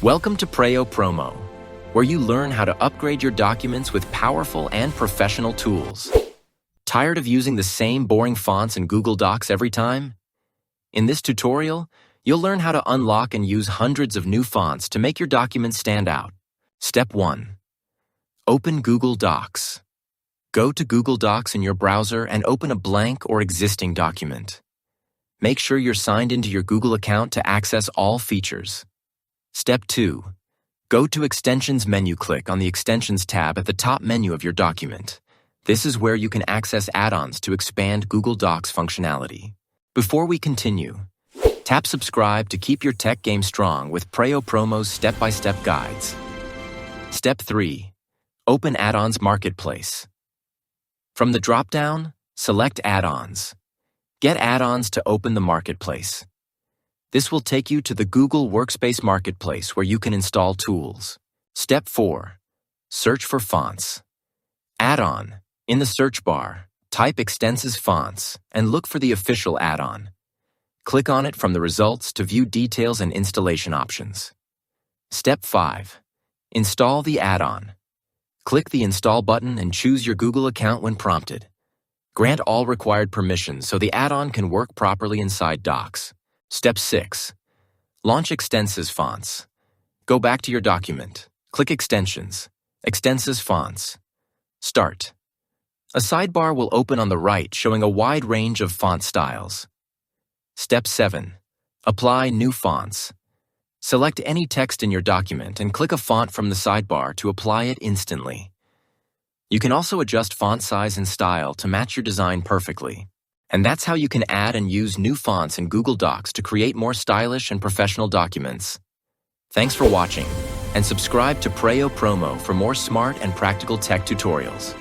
Welcome to Preyo Promo, where you learn how to upgrade your documents with powerful and professional tools. Tired of using the same boring fonts in Google Docs every time? In this tutorial, you'll learn how to unlock and use hundreds of new fonts to make your documents stand out. Step 1. Open Google Docs. Go to Google Docs in your browser and open a blank or existing document. Make sure you're signed into your Google account to access all features. Step 2. Go to Extensions menu. Click on the Extensions tab at the top menu of your document. This is where you can access add-ons to expand Google Docs functionality. Before we continue, tap subscribe to keep your tech game strong with Preyo Promo's step-by-step guides. Step 3. Open Add-ons Marketplace. From the drop-down, select Add-ons. Get add-ons to open the marketplace. This will take you to the Google Workspace Marketplace where you can install tools. Step 4. Search for fonts. Add-on. In the search bar, type Extensis Fonts and look for the official add-on. Click on it from the results to view details and installation options. Step 5. Install the add-on. Click the Install button and choose your Google account when prompted. Grant all required permissions so the add-on can work properly inside Docs. Step 6. Launch Extensis Fonts. Go back to your document. Click Extensions. Extensis Fonts. Start. A sidebar will open on the right showing a wide range of font styles. Step 7. Apply new fonts. Select any text in your document and click a font from the sidebar to apply it instantly. You can also adjust font size and style to match your design perfectly. And that's how you can add and use new fonts in Google Docs to create more stylish and professional documents. Thanks for watching, and subscribe to Preyo Promo for more smart and practical tech tutorials.